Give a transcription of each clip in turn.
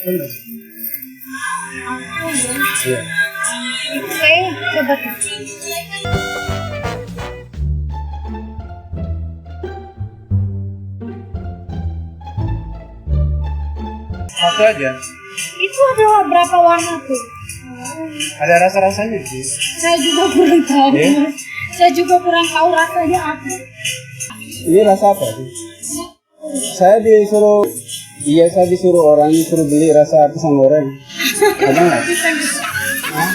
Bener. Iya. Oke, coba tuh. Satu aja. Itu ada berapa warna tuh? Ada rasa-rasanya sih. Saya juga kurang tahu. Iya? Saya juga kurang tahu rasanya apa. Ini rasa apa sih? Saya disuruh orang disuruh beli rasa pisang goreng. Ada nggak? Pisang gitu. Hah?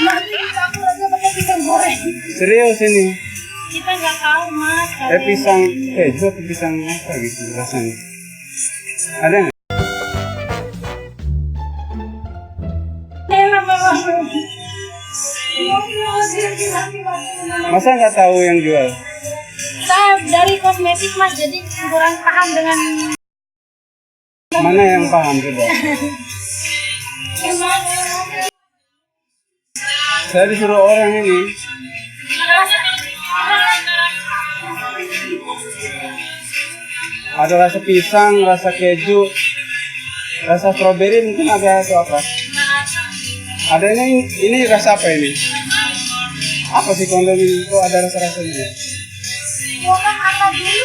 Nanti aku aja pakai pisang goreng. Serius ini? Kita nggak tahu mas. Pisang keju atau pisang apa gitu rasanya? Ada nggak? Masa nggak tahu yang jual? Saya dari kosmetik mas, jadi kurang paham dengan Mana yang paham coba? Saya disuruh orang ini. Ada rasa pisang, rasa keju, rasa stroberi mungkin ada atau apa? Ada ini rasa apa ini? Apa sih kondom ini? Kok ada rasa-rasanya? orang apa dulu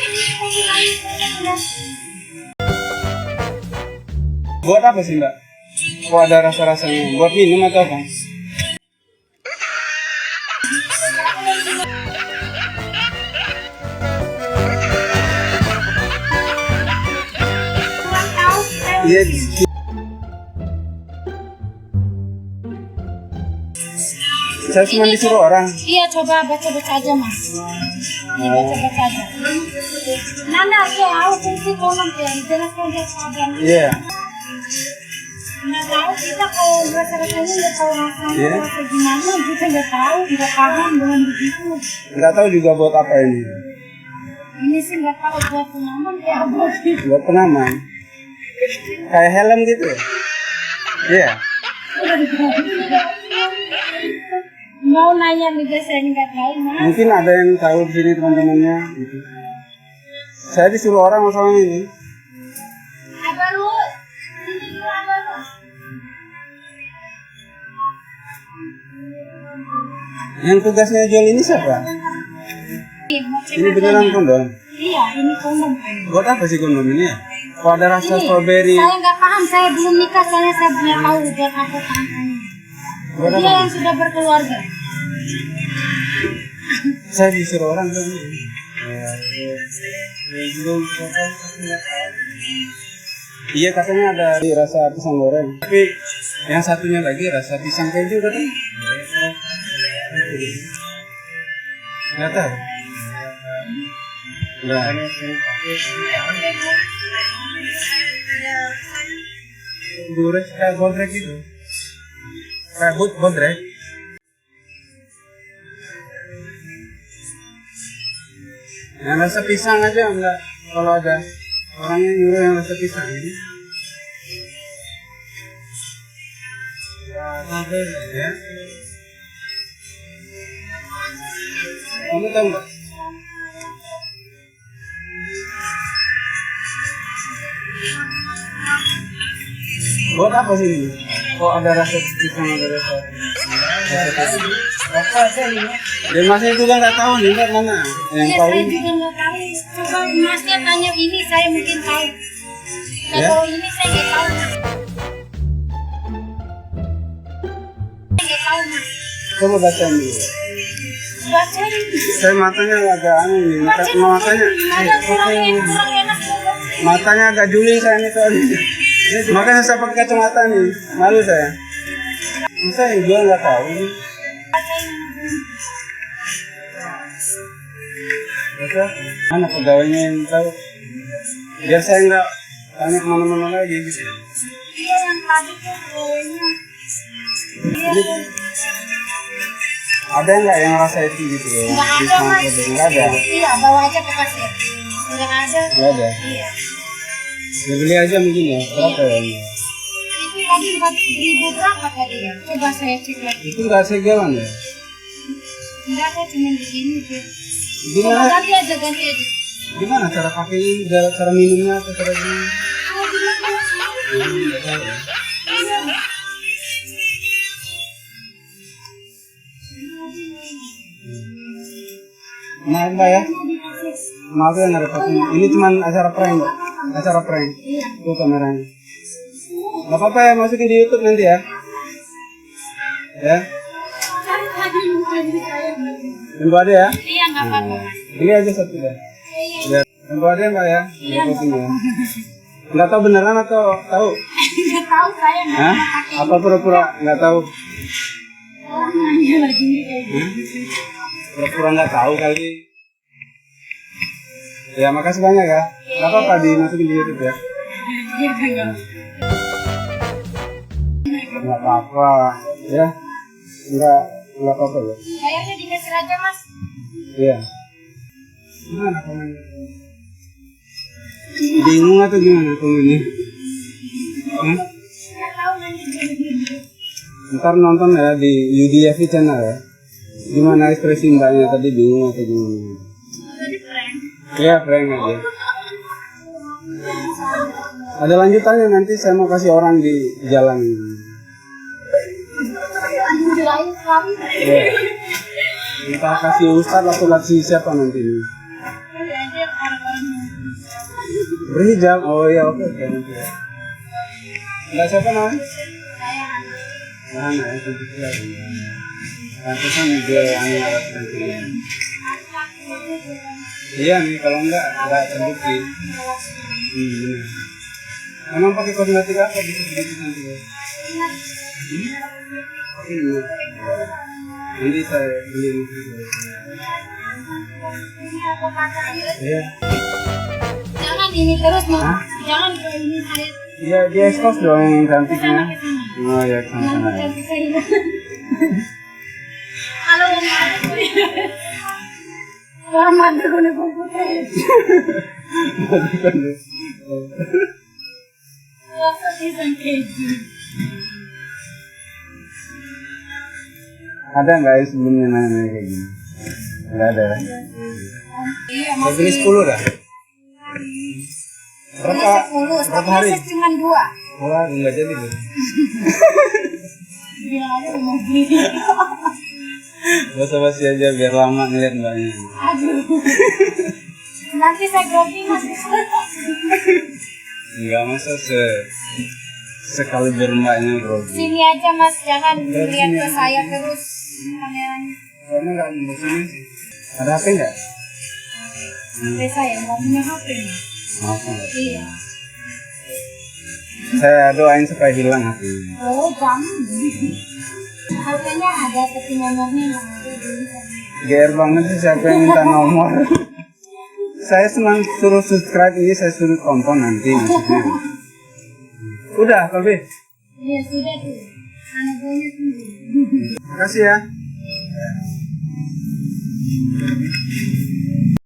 Buat apa sih mbak? Kok ada rasa-rasanya? Buat minum atau apa? kurang tahu. Iya. Saya cuma disuruh orang. Iya, coba baca-baca aja mas. Baca-baca aja. Nanda tahu fungsi kondom ya, jelaskan dia saja. Iya. Nggak tahu kita kalau rasa-rasanya nggak tahu rasanya Iya. rasa gimana, kita nggak tahu, nggak paham dengan begitu. Nggak tahu juga buat apa ini. Ini sih nggak tahu buat pengaman ya buat Buat pengaman. Kayak helm gitu. Iya. mau nanya juga saya nggak tahu mas. Mungkin ada yang tahu di sini teman-temannya. Gitu. Saya disuruh orang soal ini. Apa lu? Ini dulu apa lu? Yang tugasnya jual ini siapa? Ini beneran kondom. Iya, ini kondom. Buat apa sih kondom ini ya? Kok ada rasa Ini, strawberry? saya nggak paham, saya belum nikah, saya belum tahu buat apa paham. Buat Dia apa? yang sudah berkeluarga. Saya disuruh orang kan. Iya katanya ada rasa pisang goreng. Tapi yang satunya lagi rasa pisang keju katanya. Nggak tahu. Nah. Gurih kayak bodrek gitu. Kayak bodrek. Yang rasa pisang aja enggak. Kalau ada orangnya nyuruh yang rasa pisang ini. Ya. Kamu tahu nggak? Buat apa sih ini? Kok ada rasa pisang, ada rasa pisang? Apa aja ini? Dan masnya juga nggak tahu nih, nggak mana? Yang Ya, tahu saya ini? juga nggak tahu. Coba masnya tanya ini, saya mungkin tahu. Nah, Ya? kalau ini saya nggak tahu. Saya nggak tahu mas. Coba baca dulu. Baca ini. Saya matanya agak aneh nih, Baca matanya, ada kurang enak. matanya agak juling saya nih soalnya. Makanya saya pakai kacamata nih, malu saya. Masa yang jual nggak tahu nih? Baca ini. Masa mana pegawainya yang tahu? Biar saya nggak tanya kemana-mana lagi gitu. Dia yang tadi tuh pokoknya. Dia Ini tuh ada nggak yang rasa itu gitu loh? nggak ada Pisang mas. keju, nggak ada. Iya, bawa aja ke kasir. Nggak ada. Nggak ada. Iya. Ya beli aja mungkin ya. Berapa ya? Ini? Itu tadi 4.000 berapa tadi ya? Coba saya cek lagi. Itu nggak segelan ya? Enggak, saya cuma begini sih. Coba Gimana? ganti aja. Gimana cara pakai ini? Cara minumnya atau cara gimana? Oh, gimana sih? Nggak tahu ya. Maaf Mbak ya. Maaf ya ngerepotin. Ini cuma acara prank Mbak. Acara prank. Tuh kameranya. Gak apa-apa ya, masukin di YouTube nanti ya. Ya. Tempo ada ya? Iya, nggak apa-apa. Ini aja satu deh. Ya. Tempo ada Mbak ya? Repotin ya. Nggak tahu beneran atau tahu? Nggak tahu saya nggak Hah? pernah pakai. Apa pura-pura nggak tahu? Orang nanya lagi kayak gitu. Pura-pura nggak tahu kali. Ya makasih banyak ya. Nggak apa-apa dimasukin di YouTube ya. Nggak apa-apa ya. Nggak apa-apa ya. Kayaknya dikasih aja mas. Iya. Gimana komennya? Bingung atau gimana komennya? Hah? Nggak tahu nanti jadi. Ntar nonton ya di UDFI channel ya. Gimana ekspresi mbaknya tadi, bingung atau gimana? Tadi prank. Iya, prank aja. Ada lanjutannya, nanti saya mau kasih orang di jalan. Jelain sekali. Ya. Kita kasih ustadz atau kasih siapa nanti ini? Aja orang-orang. Berhijab, oh iya oke nanti ya. Enggak siapa namanya? Saya Mana ya, tentu saja. Nanti kan dia anu nanti. Iya nih, kalau enggak terbukti. Benar. Emang pakai kosmetik apa bisa begitu nanti ya? Ini. Nanti saya beli itu. Iya. jangan ini terus mas. Hah? Jangan ini saya. Iya, dia expose dong yang cantiknya. Oh ya, Nanti sana. cantik saya hilang. Kalau yang ada tuh orang mati kulit putih. Rasa pisang keju. Ada nggak ya sebelumnya nanya kayak gini? Nggak ada. Ya? Iya Saya mas. beli 10 dah. Berapa? 10, Berapa hari? tapi cuma 2. Wah, nggak jadi deh. Bilang aja mau beli. Basa-basi aja biar lama ngeliat mbaknya. Aduh. Nanti saya grogi mas. Enggak masa sekali biar mbaknya grogi. Sini aja mas, jangan Dari lihat sini ke aja. saya terus kameranya. Karena nggak di sini sih. Ada HP nggak? HP saya nggak punya HP mas. Maaf ya. Iya. Saya doain supaya hilang HP-nya. Oh jangan. HP-nya ada tapi nomornya nggak ada. GR banget sih siapa yang minta nomor. Saya senang suruh subscribe ini, saya suruh tonton nanti maksudnya. Udah, Pak B. Iya sudah tuh. Anaknya sendiri. Makasih ya.